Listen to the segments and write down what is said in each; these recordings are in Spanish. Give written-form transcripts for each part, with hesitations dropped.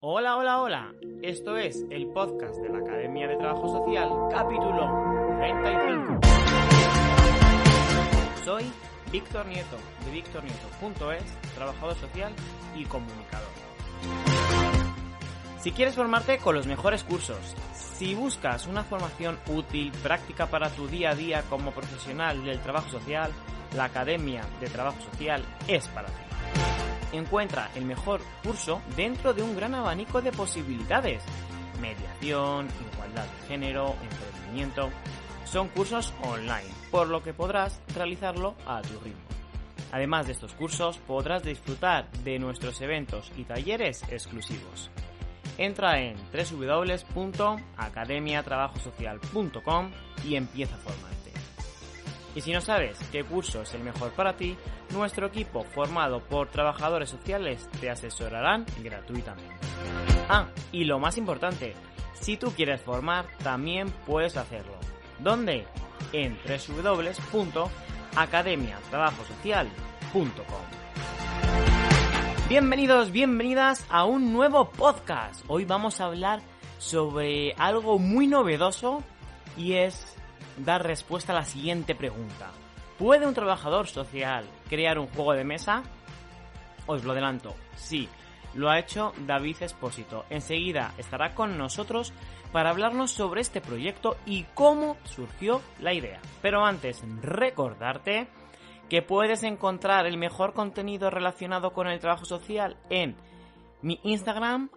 Hola, hola, hola. Esto es el podcast de la Academia de Trabajo Social, capítulo 35. Soy Víctor Nieto, de victornieto.es, trabajador social y comunicador. Si quieres formarte con los mejores cursos, si buscas una formación útil, práctica para tu día a día como profesional del trabajo social, la Academia de Trabajo Social es para ti. Encuentra el mejor curso dentro de un gran abanico de posibilidades. Mediación, igualdad de género, emprendimiento. Son cursos online, por lo que podrás realizarlo a tu ritmo. Además de estos cursos, podrás disfrutar de nuestros eventos y talleres exclusivos. Entra en www.academiatrabajosocial.com y empieza a formarte. Y si no sabes qué curso es el mejor para ti, nuestro equipo formado por trabajadores sociales te asesorarán gratuitamente. Y lo más importante, si tú quieres formar, también puedes hacerlo. ¿Dónde? En www.academiatrabajosocial.com. Bienvenidos, bienvenidas a un nuevo podcast. Hoy vamos a hablar sobre algo muy novedoso y es dar respuesta a la siguiente pregunta. ¿Puede un trabajador social crear un juego de mesa? Os lo adelanto, sí, lo ha hecho David Espósito. Enseguida estará con nosotros para hablarnos sobre este proyecto y cómo surgió la idea. Pero antes, recordarte que puedes encontrar el mejor contenido relacionado con el trabajo social en mi Instagram,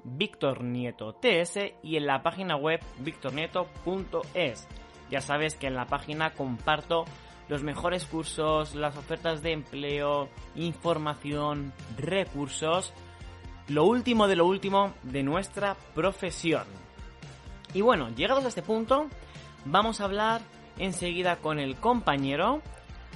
@VictorNietoTS, y en la página web victornieto.es. Ya sabes que en la página comparto los mejores cursos, las ofertas de empleo, información, recursos, lo último de nuestra profesión. Y bueno, llegados a este punto, vamos a hablar enseguida con el compañero,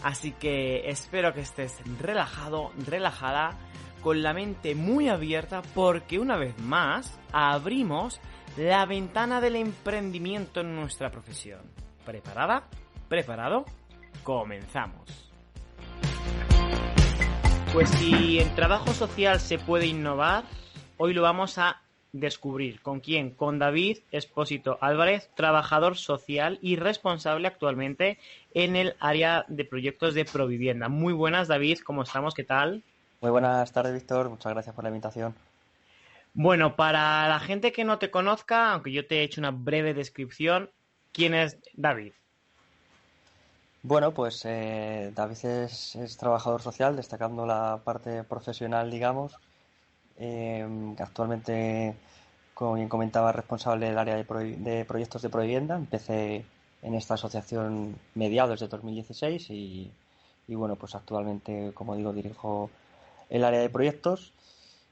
así que espero que estés relajado, relajada, con la mente muy abierta, porque una vez más abrimos la ventana del emprendimiento en nuestra profesión. ¿Preparada? ¿Preparado? Comenzamos. Pues si en trabajo social se puede innovar, hoy lo vamos a descubrir. ¿Con quién? Con David Espósito Álvarez, trabajador social y responsable actualmente en el área de proyectos de Provivienda. Muy buenas, David, ¿cómo estamos? ¿Qué tal? Muy buenas tardes, Víctor. Muchas gracias por la invitación. Bueno, para la gente que no te conozca, aunque yo te he hecho una breve descripción, ¿quién es David? Bueno, pues David es trabajador social, destacando la parte profesional, digamos. Actualmente, como bien comentaba, responsable del área de proyectos de Provivienda. Empecé en esta asociación mediados de 2016 y bueno, pues actualmente, como digo, dirijo el área de proyectos.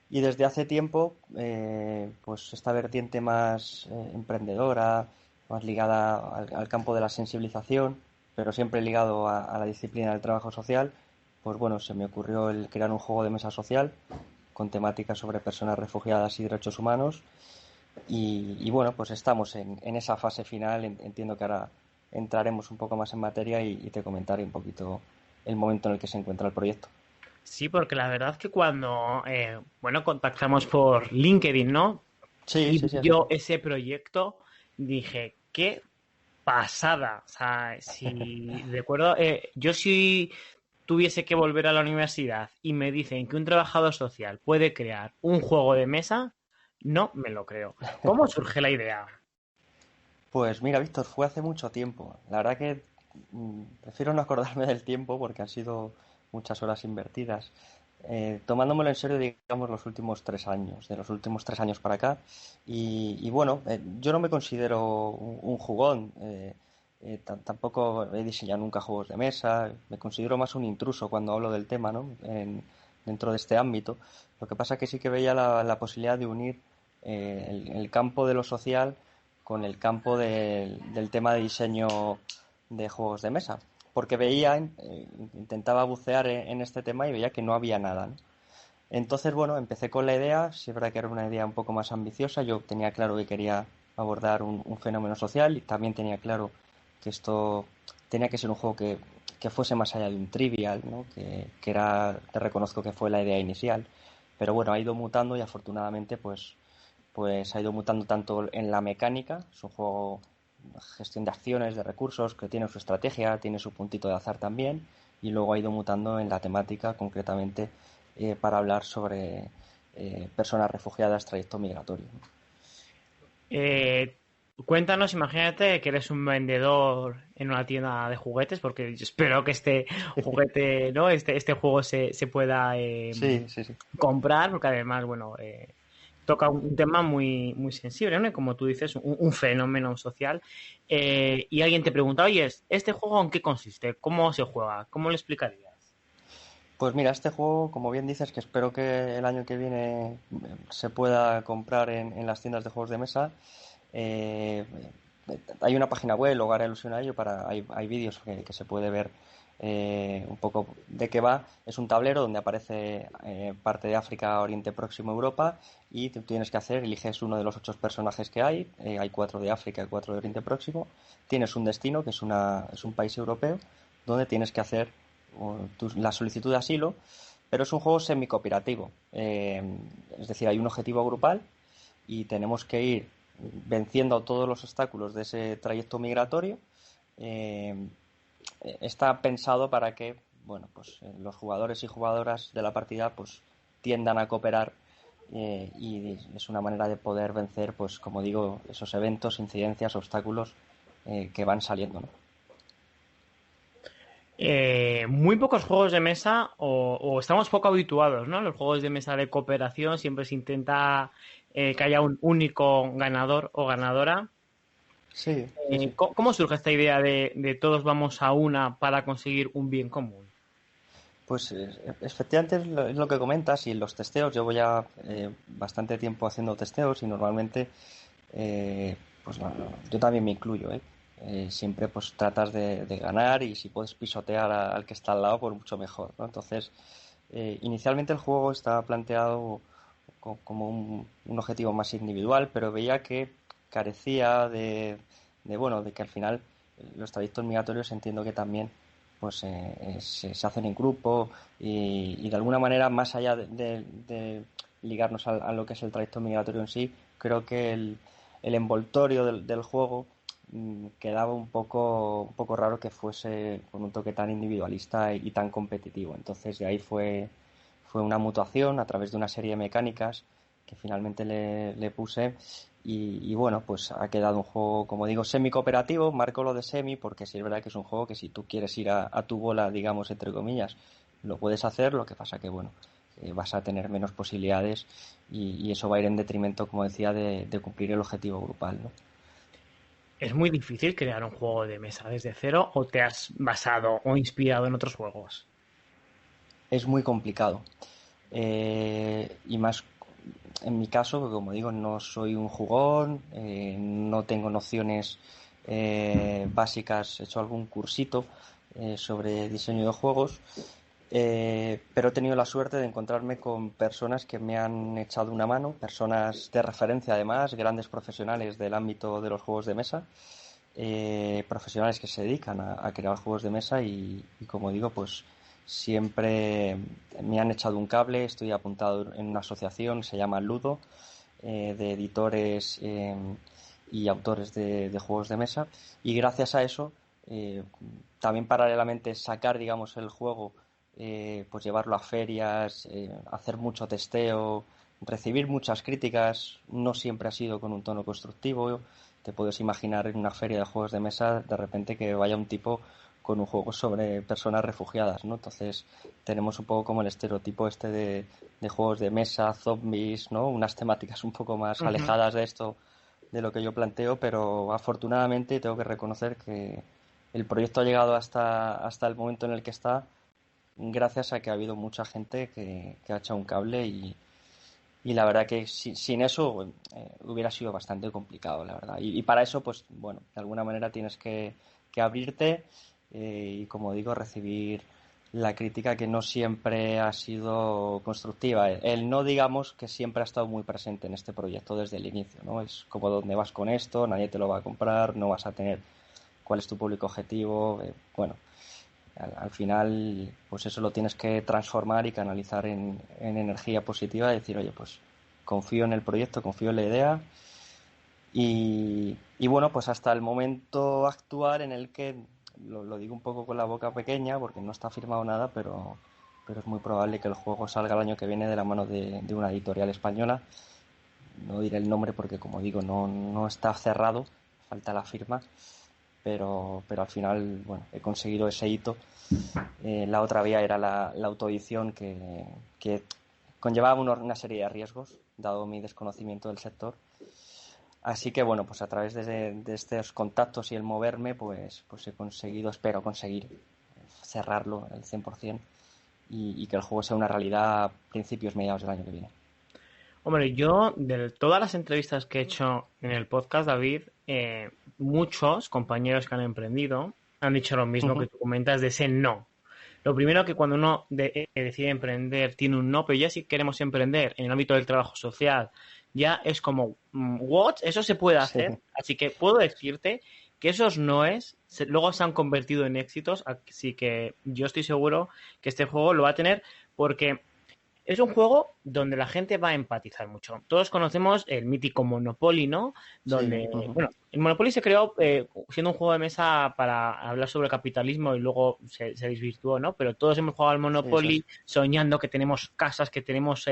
Y desde hace tiempo, pues esta vertiente más emprendedora, más ligada al campo de la sensibilización, pero siempre ligado a la disciplina del trabajo social, pues bueno, se me ocurrió el crear un juego de mesa social con temáticas sobre personas refugiadas y derechos humanos. Y bueno, pues estamos en esa fase final. Entiendo que ahora entraremos un poco más en materia y te comentaré un poquito el momento en el que se encuentra el proyecto. Sí, porque la verdad es que cuando, contactamos por LinkedIn, ¿no? Sí, Y sí, vi sí, así yo fue. ese proyecto, dije, qué pasada. O sea, si recuerdo, yo si tuviese que volver a la universidad y me dicen que un trabajador social puede crear un juego de mesa, no me lo creo. ¿Cómo surge la idea? Pues mira, Víctor, fue hace mucho tiempo. La verdad que prefiero no acordarme del tiempo porque han sido muchas horas invertidas. Tomándomelo en serio, digamos, los últimos 3 años, de los últimos 3 años para acá. Y bueno, yo no me considero un jugón. Tampoco he diseñado nunca juegos de mesa. Me considero más un intruso cuando hablo del tema, ¿no? Dentro de este ámbito. Lo que pasa es que sí que veía la posibilidad de unir el campo de lo social con el campo del tema de diseño de juegos de mesa. Porque veía, intentaba bucear en este tema y veía que no había nada, ¿no? Entonces, bueno, empecé con la idea. Sí es verdad que era una idea un poco más ambiciosa. Yo tenía claro que quería abordar un fenómeno social y también tenía claro que esto tenía que ser un juego que fuese más allá de un trivial, ¿no? Que era, te reconozco que fue la idea inicial. pero bueno, ha ido mutando y afortunadamente pues ha ido mutando tanto en la mecánica. Es un juego gestión de acciones, de recursos, que tiene su estrategia, tiene su puntito de azar también, y luego ha ido mutando en la temática, concretamente para hablar sobre personas refugiadas, trayecto migratorio. Eh, Cuéntanos, imagínate que eres un vendedor en una tienda de juguetes, porque yo espero que este juguete, ¿no? Este juego se pueda Sí, sí, sí. comprar, porque además, bueno, toca un tema muy, muy sensible, ¿no? Y como tú dices, un fenómeno social. Y alguien te pregunta, oye, ¿este juego en qué consiste? ¿Cómo se juega? ¿Cómo lo explicarías? Pues mira, este juego, como bien dices, que espero que el año que viene se pueda comprar en las tiendas de juegos de mesa. eh, Hay una página web, luego haré alusión a ello, hay vídeos que se puede ver un poco de qué va. Es un tablero donde aparece parte de África, Oriente Próximo, Europa, y tú tienes que eliges uno de los 8 personajes que hay 4 de África y 4 de Oriente Próximo, tienes un destino, que es un país europeo, donde tienes que hacer la solicitud de asilo, pero es un juego semi-cooperativo. Es decir, hay un objetivo grupal y tenemos que ir venciendo todos los obstáculos de ese trayecto migratorio. Eh, Está pensado para que, bueno, pues los jugadores y jugadoras de la partida pues tiendan a cooperar, y es una manera de poder vencer, pues como digo, esos eventos, incidencias, obstáculos que van saliendo, ¿no? Muy pocos juegos de mesa o estamos poco habituados, ¿no? Los juegos de mesa de cooperación siempre se intenta que haya un único ganador o ganadora. Sí, sí, sí. ¿Cómo surge esta idea de todos vamos a una para conseguir un bien común? Pues efectivamente es lo que comentas, y los testeos, llevo ya bastante tiempo haciendo testeos y normalmente pues yo también me incluyo, ¿eh? Siempre pues tratas de ganar, y si puedes pisotear al que está al lado, pues mucho mejor, ¿no? Entonces, inicialmente el juego estaba planteado como un objetivo más individual, pero veía que carecía bueno, de que al final los trayectos migratorios entiendo que también pues se hacen en grupo, y de alguna manera, más allá de ligarnos a lo que es el trayecto migratorio en sí, creo que el envoltorio del juego quedaba un poco raro que fuese con un toque tan individualista y tan competitivo. Entonces de ahí fue una mutuación a través de una serie de mecánicas que finalmente le puse, y bueno, pues ha quedado un juego, como digo, semi-cooperativo. Marco lo de semi porque sí es verdad que es un juego que si tú quieres ir a tu bola, digamos, entre comillas, lo puedes hacer. Lo que pasa que, bueno, vas a tener menos posibilidades, y eso va a ir en detrimento, como decía, de cumplir el objetivo grupal, ¿no? ¿Es muy difícil crear un juego de mesa desde cero o te has basado o inspirado en otros juegos? Es muy complicado. Y más en mi caso, que como digo, no soy un jugón, no tengo nociones básicas. He hecho algún cursito sobre diseño de juegos, pero he tenido la suerte de encontrarme con personas que me han echado una mano, personas de referencia además, grandes profesionales del ámbito de los juegos de mesa, profesionales que se dedican a crear juegos de mesa, y como digo, pues siempre me han echado un cable. Estoy apuntado en una asociación, se llama Ludo, de editores y autores de juegos de mesa, y gracias a eso, también paralelamente sacar, digamos, el juego, pues llevarlo a ferias, hacer mucho testeo, recibir muchas críticas. No siempre ha sido con un tono constructivo. Te puedes imaginar en una feria de juegos de mesa de repente que vaya un tipo con un juego sobre personas refugiadas, ¿no? Entonces tenemos un poco como el estereotipo este de juegos de mesa, zombies, ¿no? Unas temáticas un poco más Ujú. alejadas de esto, de lo que yo planteo, pero afortunadamente tengo que reconocer que el proyecto ha llegado hasta el momento en el que está, gracias a que ha habido mucha gente que ha echado un cable, y la verdad que sin eso hubiera sido bastante complicado, la verdad. Y para eso, pues bueno, de alguna manera tienes que abrirte, y como digo, recibir la crítica, que no siempre ha sido constructiva. El no, digamos, que siempre ha estado muy presente en este proyecto desde el inicio, ¿no? Es como, ¿dónde vas con esto? Nadie te lo va a comprar, no vas a tener cuál es tu público objetivo. Bueno, Al final, pues eso lo tienes que transformar y canalizar en energía positiva y decir, oye, pues confío en el proyecto, confío en la idea y bueno, pues hasta el momento actual en el que, lo digo un poco con la boca pequeña porque no está firmado nada, pero es muy probable que el juego salga el año que viene de la mano de una editorial española. No diré el nombre porque, como digo, no está cerrado, falta la firma, pero al final, bueno, he conseguido ese hito. La otra vía era la autoedición que conllevaba una serie de riesgos, dado mi desconocimiento del sector. Así que bueno, pues a través de estos contactos y el moverme, pues he conseguido, espero conseguir cerrarlo al 100% y que el juego sea una realidad a principios, mediados del año que viene. Hombre, yo de todas las entrevistas que he hecho en el podcast, David, muchos compañeros que han emprendido han dicho lo mismo que tú comentas de ese no. Lo primero que cuando uno decide emprender tiene un no, pero ya si queremos emprender en el ámbito del trabajo social, ya es como, ¿what? Eso se puede Sí, hacer. Así que puedo decirte que esos noes luego se han convertido en éxitos, así que yo estoy seguro que este juego lo va a tener porque es un juego donde la gente va a empatizar mucho. Todos conocemos el mítico Monopoly, ¿no? sí. Donde, bueno, el Monopoly se creó siendo un juego de mesa para hablar sobre capitalismo y luego se desvirtuó, ¿no? Pero todos hemos jugado al Sí, eso es. Monopoly soñando que tenemos casas, que tenemos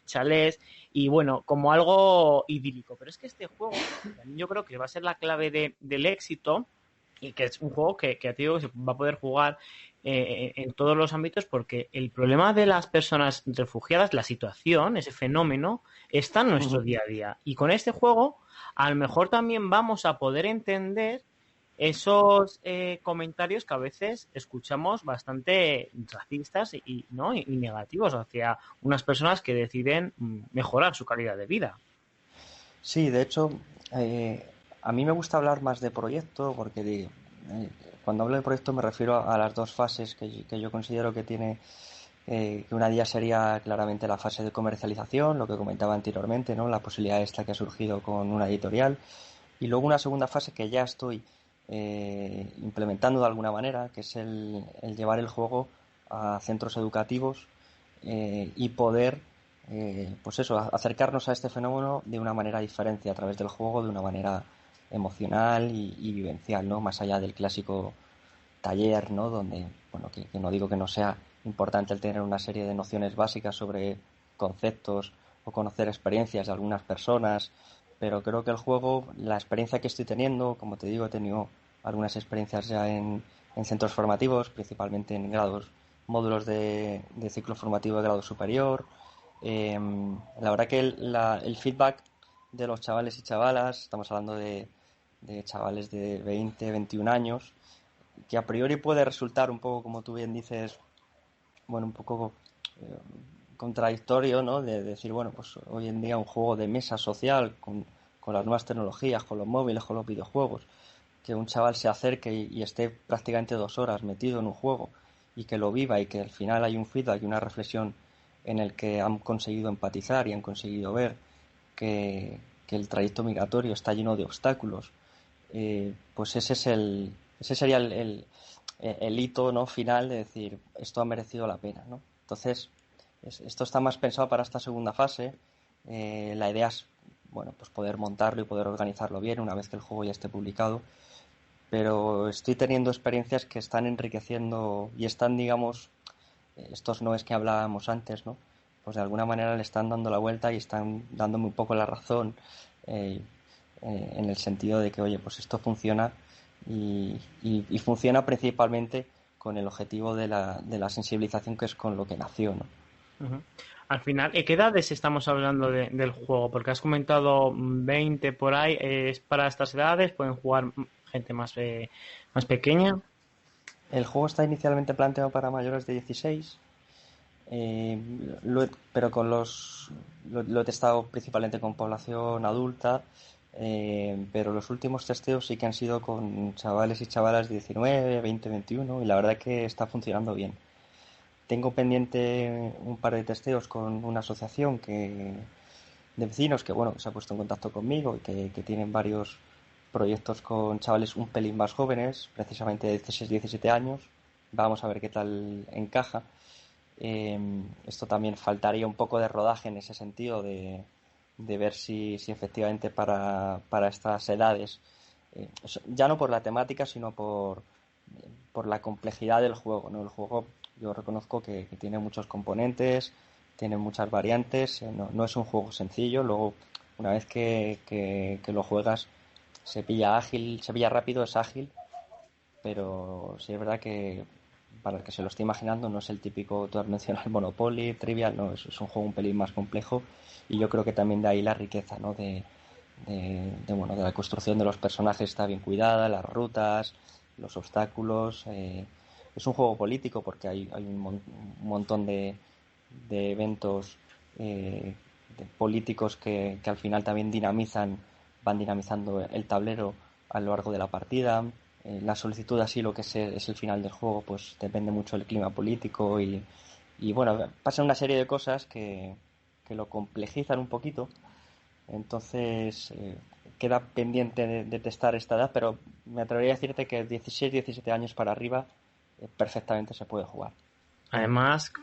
chalés y, bueno, como algo idílico. Pero es que este juego también yo creo que va a ser la clave del éxito y que es un juego que ya te digo que se va a poder jugar en todos los ámbitos porque el problema de las personas refugiadas, la situación, ese fenómeno, está en nuestro día a día. Y con este juego, a lo mejor también vamos a poder entender esos comentarios que a veces escuchamos bastante racistas ¿no? y negativos hacia unas personas que deciden mejorar su calidad de vida. Sí, de hecho, eh, a mí me gusta hablar más de proyecto porque eh, cuando hablo de proyecto me refiero a las dos fases que yo considero que tiene, que una de ellas sería claramente la fase de comercialización, lo que comentaba anteriormente, ¿no? La posibilidad esta que ha surgido con una editorial, y luego una segunda fase que ya estoy implementando de alguna manera, que es el llevar el juego a centros educativos y poder pues eso, acercarnos a este fenómeno de una manera diferente, a través del juego, de una manera emocional y vivencial, ¿no? Más allá del clásico taller, ¿no? Donde, bueno, que no digo que no sea importante el tener una serie de nociones básicas sobre conceptos o conocer experiencias de algunas personas, pero creo que el juego, la experiencia que estoy teniendo, como te digo, he tenido algunas experiencias ya en centros formativos, principalmente en grados, módulos de ciclo formativo de grado superior. La verdad que el feedback de los chavales y chavalas, estamos hablando de chavales de 20, 21 años, que a priori puede resultar un poco, como tú bien dices, bueno, un poco eh, contradictorio, ¿no? De decir, bueno, pues hoy en día un juego de mesa social con las nuevas tecnologías, con los móviles, con los videojuegos, que un chaval se acerque y esté prácticamente 2 horas metido en un juego y que lo viva y que al final hay un feedback y una reflexión en el que han conseguido empatizar y han conseguido ver que el trayecto migratorio está lleno de obstáculos, pues ese sería el hito, ¿no? Final de decir esto ha merecido la pena, ¿no? Entonces, esto está más pensado para esta segunda fase. La idea es, bueno, pues poder montarlo y poder organizarlo bien una vez que el juego ya esté publicado, pero estoy teniendo experiencias que están enriqueciendo y están, digamos, estos noes que hablábamos antes, ¿no? Pues de alguna manera le están dando la vuelta y están dándome un poco la razón, eh, en el sentido de que, oye, pues esto funciona y funciona principalmente con el objetivo de la sensibilización, que es con lo que nació, ¿no? Ujú. Al final, ¿qué edades estamos hablando del juego? Porque has comentado 20 por ahí. ¿Es para estas edades? ¿Pueden jugar gente más pequeña? El juego está inicialmente planteado para mayores de 16, pero lo he testado principalmente con población adulta, pero los últimos testeos sí que han sido con chavales y chavalas de 19, 20, 21 y la verdad que está funcionando bien. Tengo pendiente un par de testeos con una asociación de vecinos que, bueno, que se ha puesto en contacto conmigo y que tienen varios proyectos con chavales un pelín más jóvenes, precisamente de 16, 17 años, vamos a ver qué tal encaja. Esto también faltaría un poco de rodaje en ese sentido, de ver si efectivamente para estas edades, ya no por la temática, sino por la complejidad del juego, ¿no? El juego, yo reconozco que tiene muchos componentes, tiene muchas variantes, no es un juego sencillo. Luego, una vez que lo juegas, se pilla ágil, se pilla rápido, es ágil, pero sí es verdad que para el que se lo esté imaginando no es el típico, tú has mencionado el Monopoly, Trivial, no, es un juego un pelín más complejo, y yo creo que también de ahí la riqueza, ¿no? Bueno, de la construcción de los personajes está bien cuidada, las rutas, los obstáculos. Es un juego político porque hay un montón de eventos de políticos que al final también van dinamizando el tablero a lo largo de la partida. La solicitud así lo que es el final del juego, pues depende mucho del clima político y bueno, pasan una serie de cosas que lo complejizan un poquito. Entonces, queda pendiente de testar esta edad, pero me atrevería a decirte que 16, 17 años para arriba perfectamente se puede jugar. Además,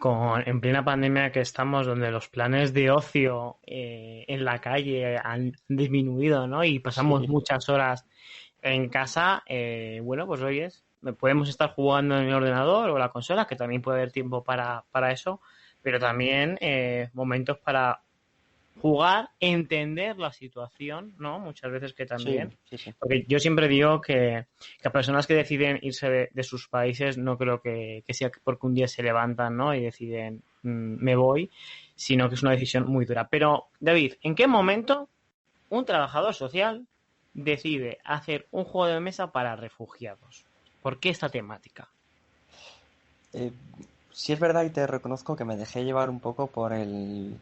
en plena pandemia que estamos, donde los planes de ocio en la calle han disminuido, ¿no? Y pasamos Sí, muchas horas en casa, bueno, pues oyes, podemos estar jugando en el ordenador o la consola, que también puede haber tiempo para eso, pero también momentos para jugar, entender la situación, ¿no? Muchas veces que sí, también. sí, sí. Porque yo siempre digo que a personas que deciden irse de sus países, no creo que sea porque un día se levantan, ¿no? Y deciden, me voy, sino que es una decisión muy dura. Pero, David, ¿en qué momento un trabajador social decide hacer un juego de mesa para refugiados? ¿Por qué esta temática? Eh, sí es verdad y te reconozco que me dejé llevar un poco por el,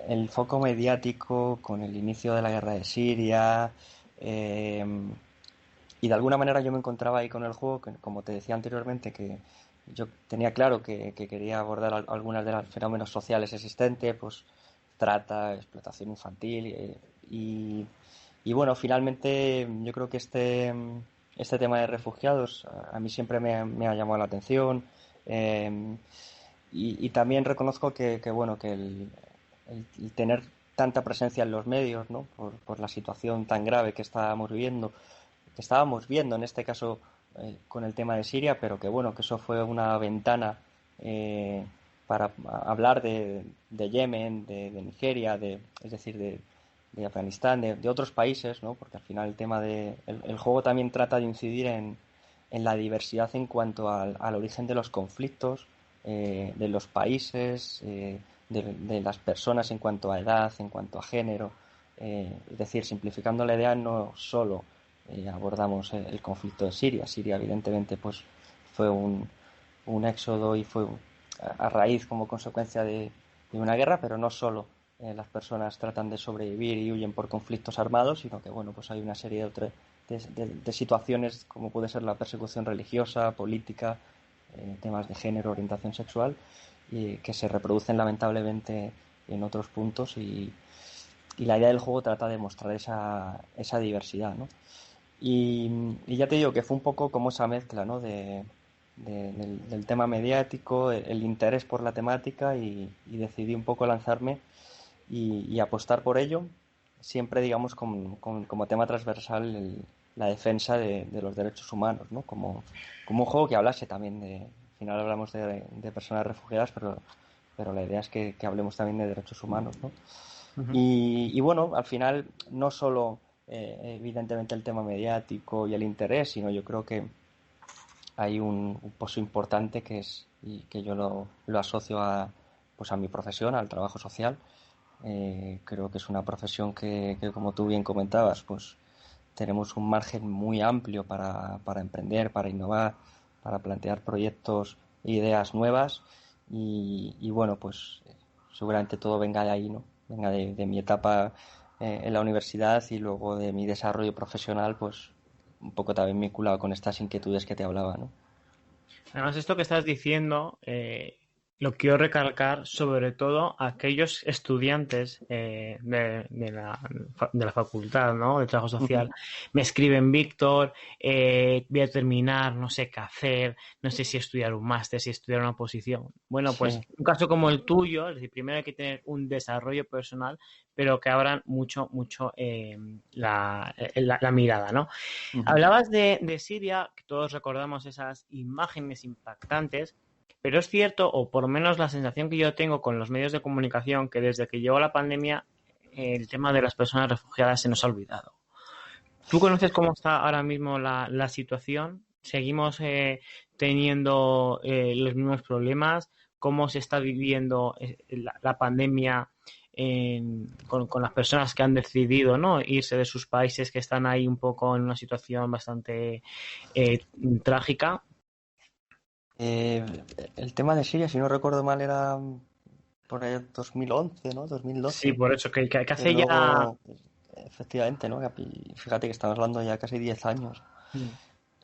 el foco mediático con el inicio de la guerra de Siria. eh, y de alguna manera yo me encontraba ahí con el juego, que, como te decía anteriormente, que yo tenía claro que quería abordar algunas de los fenómenos sociales existentes, pues trata, explotación infantil, y bueno, finalmente yo creo que este tema de refugiados a mí siempre me ha llamado la atención. eh, y también reconozco bueno, que el tener tanta presencia en los medios, ¿no? Por la situación tan grave que estábamos viendo en este caso con el tema de Siria, pero que bueno, que eso fue una ventana para hablar de Yemen, de Nigeria, es decir, de Afganistán, de otros países, ¿no? Porque al final el juego también trata de incidir en la diversidad en cuanto al origen de los conflictos, de los países, de las personas en cuanto a edad, en cuanto a género. Es decir, simplificando la idea, no solo abordamos el conflicto de Siria. Siria, evidentemente, pues fue un éxodo y fue a raíz como consecuencia de una guerra, pero no solo las personas tratan de sobrevivir y huyen por conflictos armados, sino que bueno, pues hay una serie de situaciones como puede ser la persecución religiosa, política, temas de género, orientación sexual, y que se reproducen lamentablemente en otros puntos y la idea del juego trata de mostrar esa diversidad, ¿no? Y ya te digo que fue un poco como esa mezcla, ¿no? Del tema mediático, el interés por la temática y decidí un poco lanzarme y apostar por ello, siempre digamos como tema transversal la defensa de los derechos humanos, ¿no? Como un juego que hablase también al final hablamos de personas refugiadas, pero la idea es que hablemos también de derechos humanos, ¿no? Uh-huh. Y bueno, al final no solo evidentemente el tema mediático y el interés, sino yo creo que hay un pozo importante y que yo lo asocio pues a mi profesión, al trabajo social. Creo que es una profesión que, como tú bien comentabas, pues tenemos un margen muy amplio para emprender, para innovar, para plantear proyectos e ideas nuevas y bueno, pues seguramente todo venga de ahí, ¿no? Venga de mi etapa en la universidad y luego de mi desarrollo profesional, pues un poco también vinculado con estas inquietudes que te hablaba, ¿no? Además, esto que estás diciendo lo quiero recalcar sobre todo a aquellos estudiantes de la facultad, ¿no? De trabajo social. Ujú. Me escriben, Víctor, voy a terminar, no sé qué hacer, no sé si estudiar un máster, si estudiar una oposición. Bueno, pues Sí. un caso como el tuyo, es decir, primero hay que tener un desarrollo personal, pero que abran mucho, mucho la mirada, ¿no? Ujú. Hablabas de Siria, que todos recordamos esas imágenes impactantes, pero es cierto, o por lo menos la sensación que yo tengo con los medios de comunicación, que desde que llegó la pandemia, el tema de las personas refugiadas se nos ha olvidado. ¿Tú conoces cómo está ahora mismo la situación? ¿Seguimos teniendo los mismos problemas? ¿Cómo se está viviendo la pandemia con las personas que han decidido, ¿no?, irse de sus países, que están ahí un poco en una situación bastante eh, trágica? Eh, el tema de Siria, si no recuerdo mal, era por ahí 2011, ¿no? Sí, 2012. por eso, que Que hace ya... luego, efectivamente, ¿no? Fíjate que estamos hablando ya casi 10 años. Mm.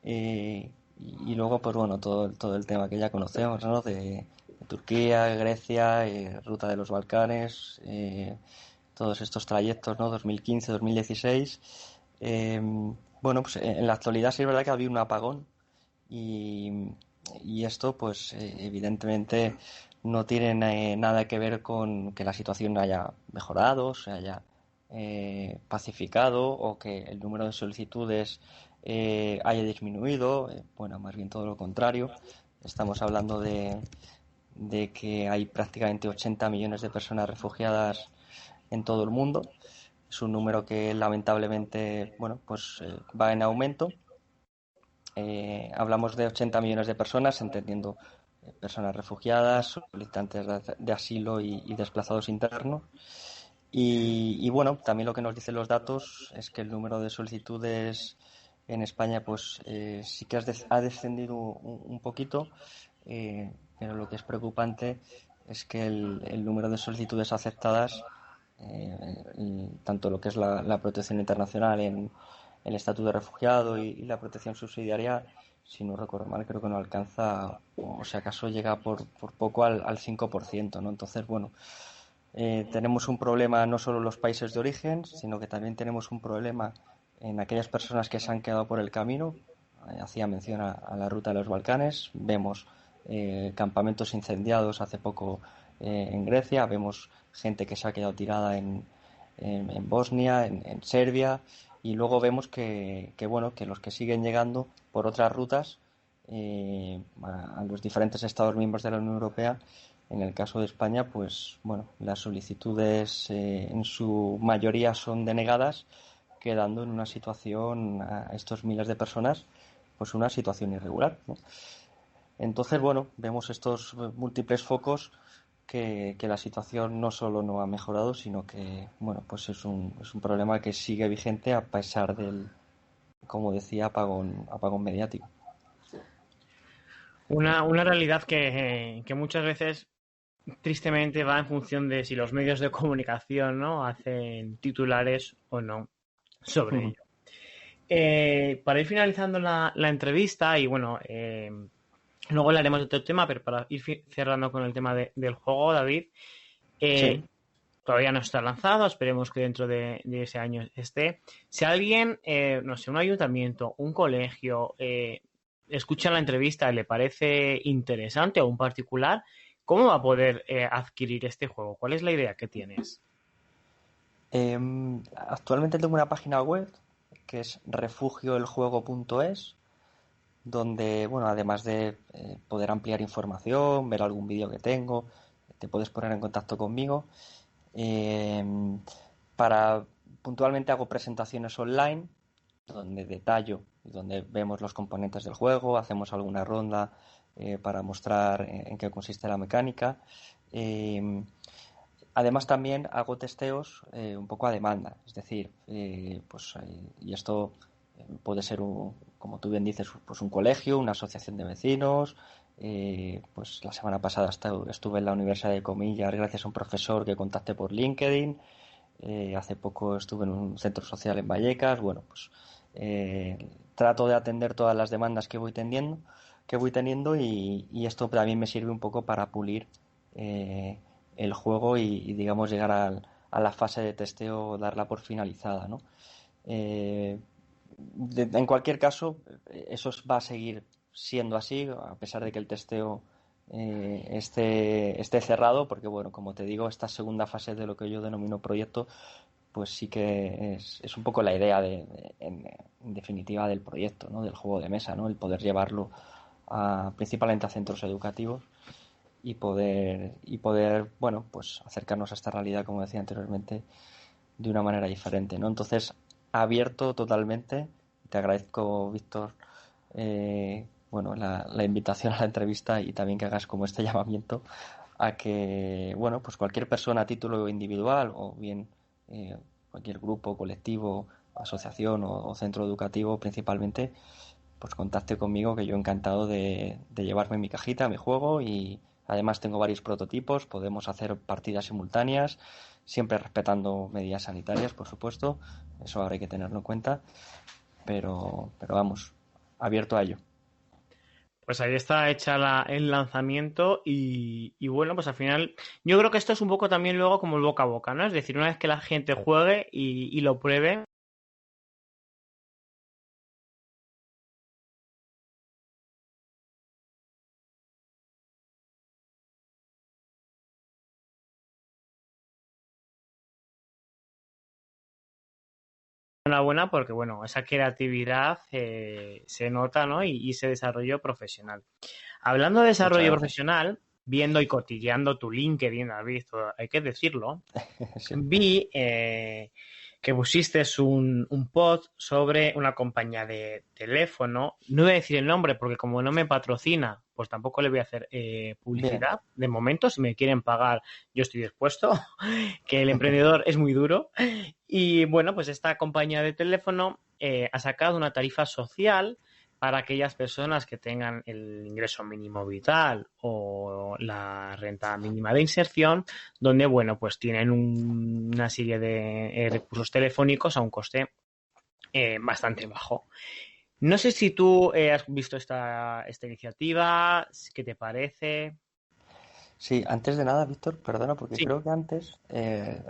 Y luego, pues bueno, todo el tema que ya conocemos, ¿no? De Turquía, Grecia, ruta de los Balcanes, todos estos trayectos, ¿no? 2015, 2016. Eh, bueno, pues en la actualidad sí es verdad que ha habido un apagón y, y esto, pues evidentemente no tiene nada que ver con que la situación haya mejorado, se haya pacificado o que el número de solicitudes haya disminuido. Bueno, más bien todo lo contrario. Estamos hablando de que hay prácticamente 80 millones de personas refugiadas en todo el mundo. Es un número que lamentablemente, bueno, pues va en aumento. Hablamos de 80 millones de personas, entendiendo personas refugiadas, solicitantes de asilo y desplazados internos. Y bueno, también lo que nos dicen los datos es que el número de solicitudes en España pues sí que ha descendido un poquito, pero lo que es preocupante es que el número de solicitudes aceptadas, tanto lo que es la protección internacional en el estatus de refugiado y la protección subsidiaria, si no recuerdo mal, creo que no alcanza, o si acaso llega por poco al 5%, ¿no? Entonces, bueno, tenemos un problema no solo en los países de origen, sino que también tenemos un problema en aquellas personas que se han quedado por el camino. Hacía mención a la ruta de los Balcanes. Vemos campamentos incendiados hace poco en Grecia. Vemos gente que se ha quedado tirada en Bosnia, en Serbia. Y luego vemos bueno, que los que siguen llegando por otras rutas a los diferentes Estados miembros de la Unión Europea. En el caso de España, pues bueno, las solicitudes en su mayoría son denegadas, quedando en una situación a estos miles de personas, pues una situación irregular, ¿no? Entonces, bueno, vemos estos múltiples focos que la situación no solo no ha mejorado, sino que, bueno, pues es un problema que sigue vigente a pesar del, como decía, apagón mediático. Una realidad que muchas veces tristemente va en función de si los medios de comunicación, ¿no?, hacen titulares o no sobre ello. Para ir finalizando la entrevista, y bueno, luego hablaremos de otro tema, pero para ir cerrando con el tema del juego, David, eh, Sí. todavía no está lanzado, esperemos que dentro de ese año esté. Si alguien, no sé, un ayuntamiento, un colegio, escucha la entrevista y le parece interesante o un particular, ¿cómo va a poder adquirir este juego? ¿Cuál es la idea que tienes? Actualmente tengo una página web que es refugioeljuego.es, donde, bueno, además de poder ampliar información, ver algún vídeo que tengo, te puedes poner en contacto conmigo. Eh, para Puntualmente hago presentaciones online donde detallo y donde vemos los componentes del juego, hacemos alguna ronda para mostrar en qué consiste la mecánica. Eh, Además también hago testeos un poco a demanda, es decir, y esto puede ser, como tú bien dices, pues un colegio, una asociación de vecinos. Pues la semana pasada estuve en la Universidad de Comillas gracias a un profesor que contacté por LinkedIn. Hace poco estuve en un centro social en Vallecas. Bueno, pues trato de atender todas las demandas que voy teniendo y esto también me sirve un poco para pulir el juego digamos, llegar a la fase de testeo, darla por finalizada, ¿no? En cualquier caso, eso va a seguir siendo así, a pesar de que el testeo esté cerrado, porque, bueno, como te digo, esta segunda fase de lo que yo denomino proyecto, pues sí que es un poco la idea en definitiva del proyecto, ¿no? Del juego de mesa, ¿no? El poder llevarlo principalmente a centros educativos y poder, bueno, pues acercarnos a esta realidad, como decía anteriormente, de una manera diferente, ¿no? Entonces, abierto totalmente. Te agradezco, Víctor, bueno, la invitación a la entrevista y también que hagas como este llamamiento a que, bueno, pues cualquier persona a título individual o bien cualquier grupo, colectivo, asociación o centro educativo principalmente, pues contacte conmigo, que yo encantado de llevarme mi cajita, mi juego, y además tengo varios prototipos, podemos hacer partidas simultáneas, siempre respetando medidas sanitarias, por supuesto, eso habrá que tenerlo en cuenta, pero vamos, abierto a ello. Pues ahí está hecha el lanzamiento y bueno, pues al final yo creo que esto es un poco también luego como el boca a boca, ¿no? Es decir, una vez que la gente juegue y lo pruebe, enhorabuena porque bueno, esa creatividad se nota, ¿no? Y ese desarrollo profesional. Hablando de Muchas desarrollo gracias. profesional, viendo y cotilleando tu LinkedIn, David, hay que decirlo, Sí. vi que pusiste un post sobre una compañía de teléfono. No voy a decir el nombre porque como no me patrocina, pues tampoco le voy a hacer Bien. publicidad. De momento, si me quieren pagar, yo estoy dispuesto, que el emprendedor es muy duro. Y bueno, pues esta compañía de teléfono ha sacado una tarifa social para aquellas personas que tengan el ingreso mínimo vital o la renta mínima de inserción, donde, bueno, pues tienen una serie de recursos telefónicos a un coste bastante bajo. No sé si tú has visto esta iniciativa, ¿qué te parece? Sí, antes de nada, Víctor, perdona, porque Sí, creo que antes,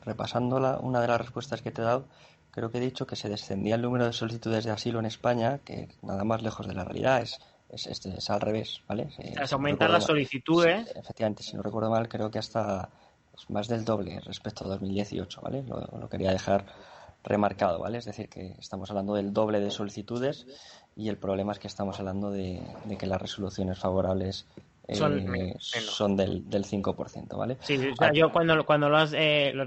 repasando una de las respuestas que te he dado, creo que he dicho que se descendía el número de solicitudes de asilo en España, que nada más lejos de la realidad, es al revés, ¿vale? tras Si no aumentar recuerdo las mal, sí, solicitudes, efectivamente, si no recuerdo mal, creo que hasta es más del doble respecto a 2018, ¿vale? Lo quería dejar remarcado, ¿vale? Es decir, que estamos hablando del doble de solicitudes y el problema es que estamos hablando de que las resoluciones favorables son menos. son del 5%, ¿vale? Sí, o sea, Ah, yo cuando lo has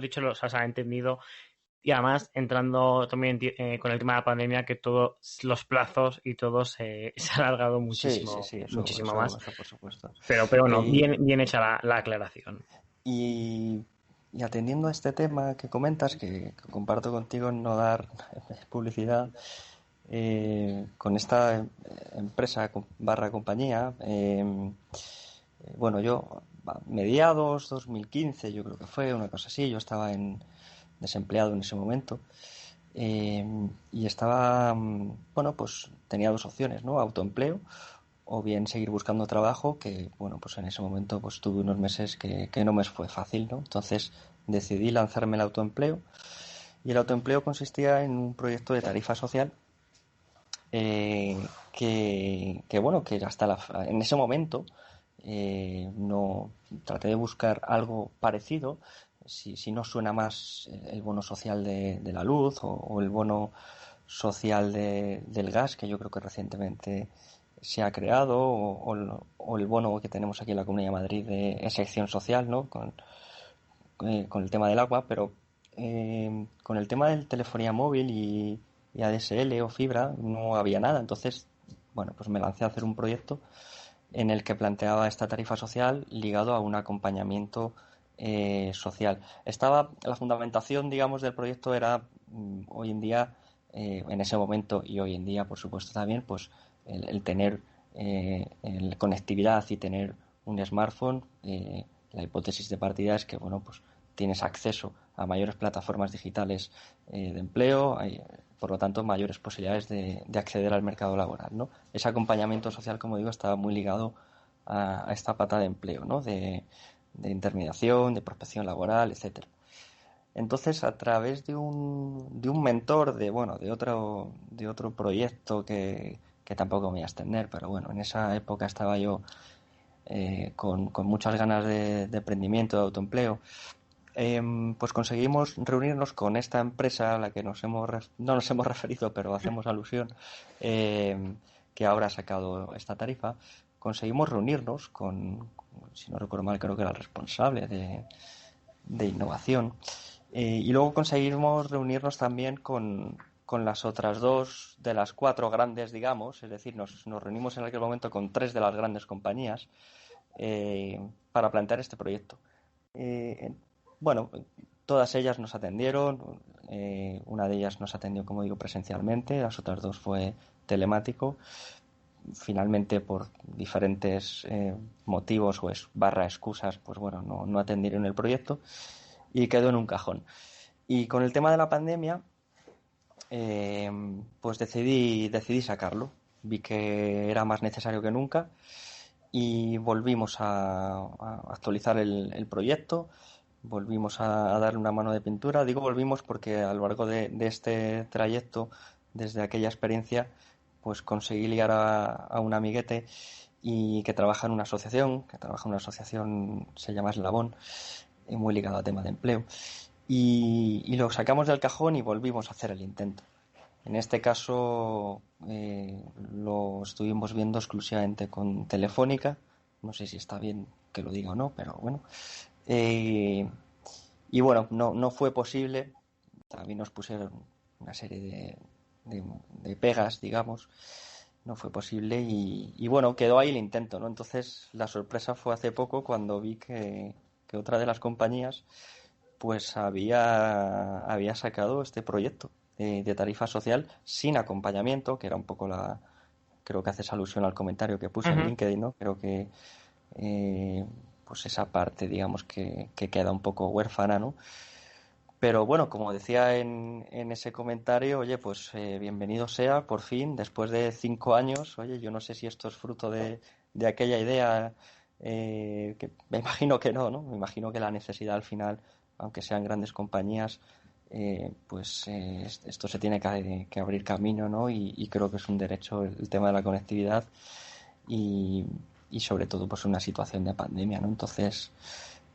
dicho, lo has entendido. Y además, entrando también con el tema de la pandemia, que todos los plazos y todo se ha alargado sí, sí, muchísimo, sí, muchísimo más. eso por supuesto. Pero bueno, Eh, bien hecha la aclaración. y, y atendiendo a este tema que comentas, que comparto contigo en no dar publicidad, con esta empresa barra compañía, bueno, yo a mediados 2015, yo creo que fue una cosa así, yo estaba desempleado en ese momento. Y estaba, bueno, pues tenía dos opciones, ¿no? Autoempleo o bien seguir buscando trabajo, que, bueno, pues en ese momento pues tuve unos meses que no me fue fácil, ¿no? Entonces decidí lanzarme el autoempleo y el autoempleo consistía en un proyecto de tarifa social bueno, que en ese momento no traté de buscar algo parecido. Si no suena más el bono social de la luz o el bono social del gas, que yo creo que recientemente se ha creado, o el bono que tenemos aquí en la Comunidad de Madrid de excepción social, ¿no? Con el tema del agua, pero con el tema de telefonía móvil y ADSL o fibra no había nada. Entonces, bueno, pues me lancé a hacer un proyecto en el que planteaba esta tarifa social ligado a un acompañamiento social. La fundamentación, digamos, del proyecto era hoy en día, en ese momento y hoy en día, por supuesto también, pues el tener conectividad y tener un smartphone. La hipótesis de partida es que, bueno, pues tienes acceso a mayores plataformas digitales de empleo, por lo tanto, mayores posibilidades de acceder al mercado laboral, ¿no? Ese acompañamiento social, como digo, estaba muy ligado a esta pata de empleo, ¿no? intermediación, de prospección laboral, etcétera. Entonces, a través de un mentor de otro proyecto que tampoco me voy a extender, pero bueno, en esa época estaba yo con muchas ganas de emprendimiento, de autoempleo. Pues conseguimos reunirnos con esta empresa a la que no nos hemos referido, pero hacemos alusión, que ahora ha sacado esta tarifa. Conseguimos reunirnos si no recuerdo mal, creo que era el responsable de innovación. Y luego conseguimos reunirnos también con las otras dos de las cuatro grandes, digamos, es decir, nos reunimos en aquel momento con tres de las grandes compañías para plantear este proyecto. Bueno, todas ellas nos atendieron, una de ellas nos atendió, como digo, presencialmente, las otras dos fue telemático. Finalmente, por diferentes motivos o excusas, pues bueno, no atendieron el proyecto y quedó en un cajón. Y con el tema de la pandemia, pues decidí sacarlo. Vi que era más necesario que nunca y volvimos a actualizar el proyecto. Volvimos a darle una mano de pintura. Digo volvimos porque a lo largo de este trayecto, desde aquella experiencia, pues conseguí ligar a un amiguete y que trabaja en una asociación, se llama Eslabón, muy ligado al tema de empleo. Y lo sacamos del cajón y volvimos a hacer el intento. En este caso lo estuvimos viendo exclusivamente con Telefónica. No sé si está bien que lo diga o no, pero bueno. Y bueno, no fue posible. También nos pusieron una serie de pegas, digamos. No fue posible y bueno, quedó ahí el intento, ¿no? Entonces la sorpresa fue hace poco cuando vi que otra de las compañías pues había sacado este proyecto de tarifa social sin acompañamiento, que era un poco creo que haces alusión al comentario que puse en LinkedIn, ¿no? Creo que pues esa parte, digamos, que queda un poco huérfana, ¿no? Pero bueno, como decía en ese comentario, oye, pues bienvenido sea, por fin, después de 5 años. Oye, yo no sé si esto es fruto de aquella idea, que me imagino que no, ¿no? Me imagino que la necesidad al final, aunque sean grandes compañías, esto se tiene que abrir camino, ¿no? Y creo que es un derecho el tema de la conectividad y sobre todo pues una situación de pandemia, ¿no? Entonces,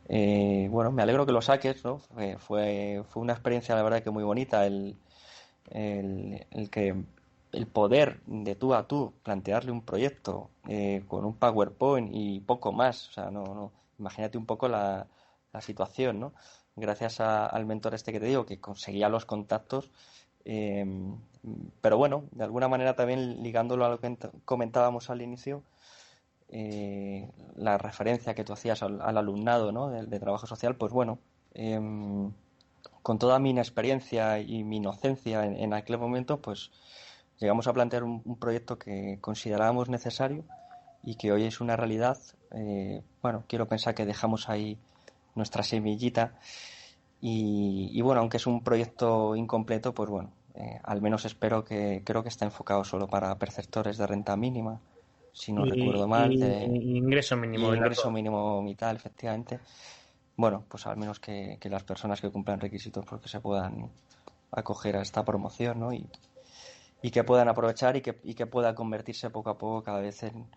bueno, me alegro que lo saques, ¿no? Fue una experiencia, la verdad, que muy bonita el poder de tú a tú plantearle un proyecto con un PowerPoint y poco más. O sea, imagínate un poco la situación, ¿no? Gracias al mentor este que te digo, que conseguía los contactos. eh, pero bueno, de alguna manera también ligándolo a lo que comentábamos al inicio, la referencia que tú hacías al alumnado, ¿no? de trabajo social, pues bueno, con toda mi inexperiencia y mi inocencia en aquel momento, pues llegamos a plantear un proyecto que considerábamos necesario y que hoy es una realidad. Bueno, quiero pensar que dejamos ahí nuestra semillita y bueno, aunque es un proyecto incompleto, pues bueno, al menos creo que está enfocado solo para perceptores de renta mínima, si no recuerdo mal, y ingreso y mínimo ingreso vital. mínimo vital, efectivamente. Bueno, pues al menos que las personas que cumplan requisitos porque se puedan acoger a esta promoción, ¿no? Y que puedan aprovechar y que pueda convertirse poco a poco cada vez en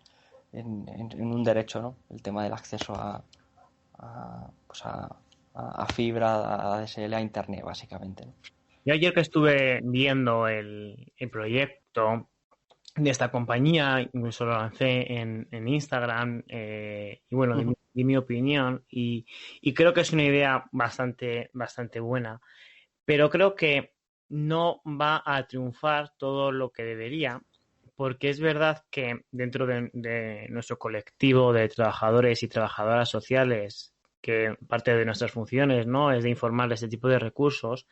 un derecho, ¿no? El tema del acceso a fibra, a ADSL, a Internet, básicamente, ¿no? Yo ayer que estuve viendo el proyecto de esta compañía, incluso lo lancé en Instagram, y bueno, di mi opinión y creo que es una idea bastante buena, pero creo que no va a triunfar todo lo que debería, porque es verdad que dentro de nuestro colectivo de trabajadores y trabajadoras sociales, que parte de nuestras funciones, ¿no?, es de informar de este tipo de recursos,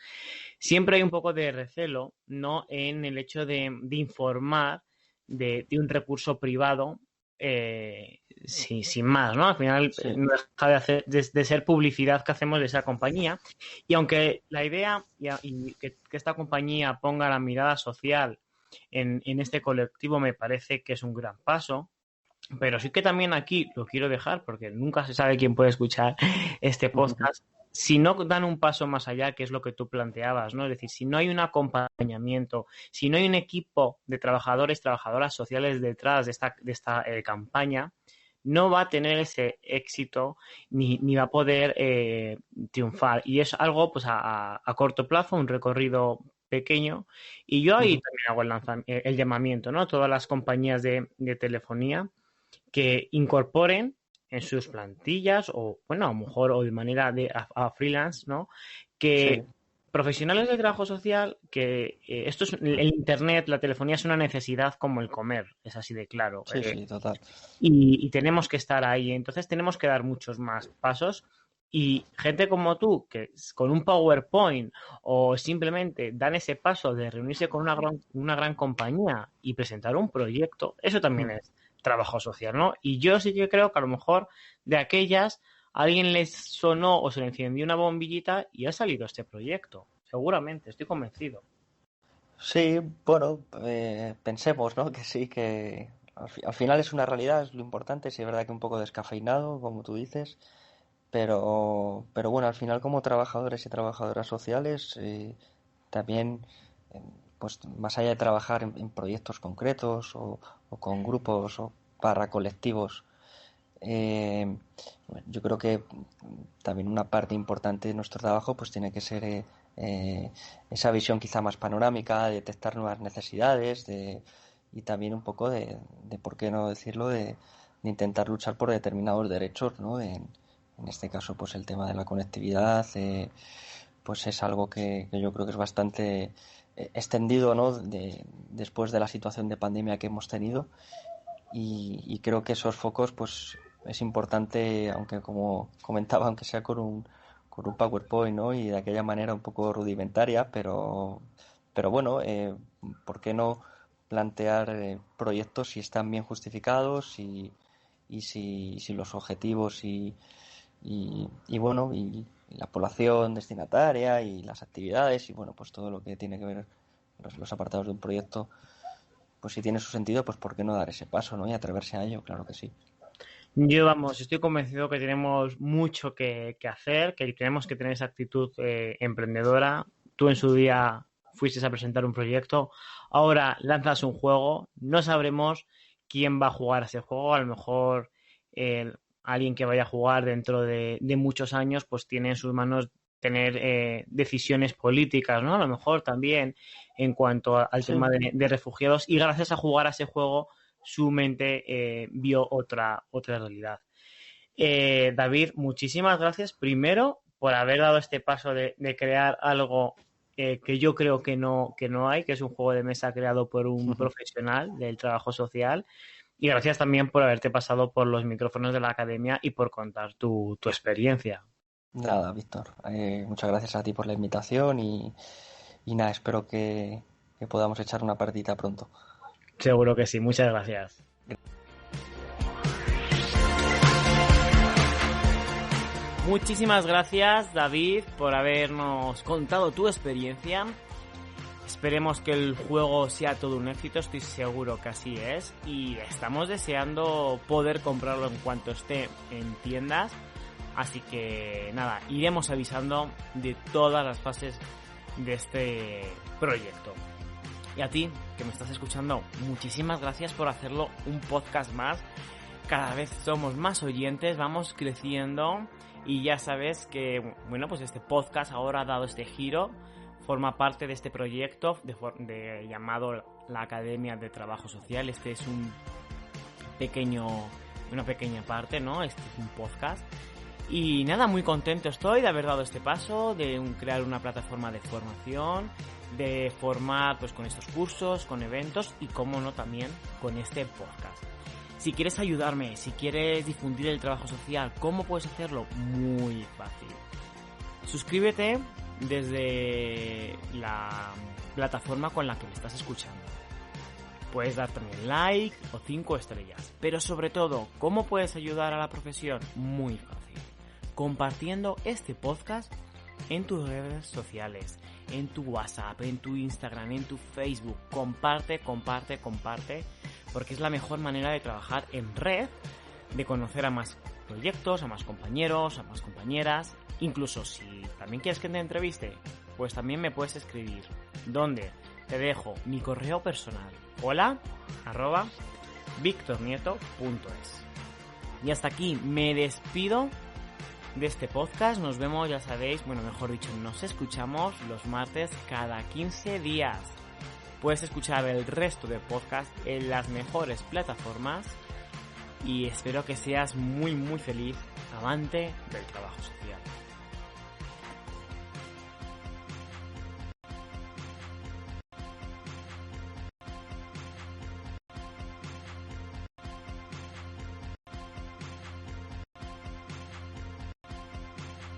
siempre hay un poco de recelo, ¿no?, en el hecho de informar de un recurso privado sin más, ¿no? Al final Sí. no deja de ser publicidad que hacemos de esa compañía. Y aunque la idea y que esta compañía ponga la mirada social en este colectivo me parece que es un gran paso, Pero sí que también aquí lo quiero dejar, porque nunca se sabe quién puede escuchar este podcast. Si no dan un paso más allá, que es lo que tú planteabas, ¿no? Es decir, si no hay un acompañamiento, si no hay un equipo de trabajadores, trabajadoras sociales detrás de esta campaña, no va a tener ese éxito ni va a poder triunfar. Y es algo pues a corto plazo, un recorrido pequeño. Y yo ahí también hago el llamamiento, ¿no? Todas las compañías de telefonía que incorporen en sus plantillas o, bueno, a lo mejor o de manera a freelance, ¿no? Que Sí, profesionales del trabajo social, que esto es el Internet, la telefonía es una necesidad como el comer, es así de claro. sí, sí, total. Y tenemos que estar ahí. Entonces tenemos que dar muchos más pasos. Y gente como tú, que con un PowerPoint o simplemente dan ese paso de reunirse con una gran compañía y presentar un proyecto, eso también es trabajo social, ¿no? Y yo sí que creo que a lo mejor de aquellas a alguien les sonó o se le encendió una bombillita y ha salido este proyecto. Seguramente, estoy convencido. Sí, bueno, pensemos, ¿no? Que sí, que al final es una realidad, es lo importante, sí es verdad que un poco descafeinado, como tú dices, pero bueno, al final como trabajadores y trabajadoras sociales, también, eh, pues más allá de trabajar en proyectos concretos o con grupos o para colectivos, eh, yo creo que también una parte importante de nuestro trabajo pues tiene que ser esa visión quizá más panorámica, de detectar nuevas necesidades y también un poco de, por qué no decirlo, de intentar luchar por determinados derechos, ¿no? En este caso, pues el tema de la conectividad, pues es algo que yo creo que es bastante extendido, ¿no? Después de la situación de pandemia que hemos tenido y creo que esos focos, pues es importante, aunque como comentaba, aunque sea con un PowerPoint, ¿no? Y de aquella manera un poco rudimentaria, pero bueno, ¿por qué no plantear proyectos si están bien justificados y si los objetivos y bueno, y la población destinataria y las actividades y bueno, pues todo lo que tiene que ver los apartados de un proyecto, pues si tiene su sentido, pues ¿por qué no dar ese paso, ¿no? Y atreverse a ello, claro que sí. Yo, vamos, estoy convencido que tenemos mucho que hacer, que tenemos que tener esa actitud emprendedora. Tú en su día fuiste a presentar un proyecto, ahora lanzas un juego, no sabremos quién va a jugar a ese juego, a lo mejor eh, alguien que vaya a jugar dentro de muchos años, pues tiene en sus manos tener decisiones políticas, ¿no? A lo mejor también en cuanto al Sí, tema de refugiados y gracias a jugar a ese juego su mente vio otra realidad. David, muchísimas gracias primero por haber dado este paso de crear algo que yo creo que no hay, que es un juego de mesa creado por un profesional del trabajo social. Y gracias también por haberte pasado por los micrófonos de la academia y por contar tu experiencia. nada, Víctor. Muchas gracias a ti por la invitación y nada, espero que podamos echar una partida pronto. Seguro que sí, muchas gracias. Muchísimas gracias, David, por habernos contado tu experiencia. Esperemos que el juego sea todo un éxito, estoy seguro que así es. Y estamos deseando poder comprarlo en cuanto esté en tiendas. Así que nada, iremos avisando de todas las fases de este proyecto. Y a ti, que me estás escuchando, muchísimas gracias por hacerlo un podcast más. Cada vez somos más oyentes, vamos creciendo y ya sabes que, bueno, pues este podcast ahora ha dado este giro, forma parte de este proyecto llamado la Academia de Trabajo Social. Este es una pequeña parte, ¿no? Este es un podcast. Y nada, muy contento estoy de haber dado este paso, de crear una plataforma de formación, de formar pues con estos cursos, con eventos y, como no, también con este podcast. Si quieres ayudarme, si quieres difundir el trabajo social, ¿cómo puedes hacerlo? Muy fácil. Suscríbete desde la plataforma con la que me estás escuchando. Puedes dar también like o 5 estrellas. Pero sobre todo, ¿cómo puedes ayudar a la profesión? Muy fácil. Compartiendo este podcast en tus redes sociales, en tu WhatsApp, en tu Instagram, en tu Facebook. Comparte, porque es la mejor manera de trabajar en red, de conocer a más proyectos, a más compañeros, a más compañeras. Incluso si también quieres que te entreviste, pues también me puedes escribir. ¿Dónde? Te dejo mi correo personal. hola@victornieto.es. Y hasta aquí me despido de este podcast. Nos vemos, ya sabéis, bueno, mejor dicho, nos escuchamos los martes cada 15 días. Puedes escuchar el resto de podcast en las mejores plataformas y espero que seas muy muy feliz, amante del trabajo social.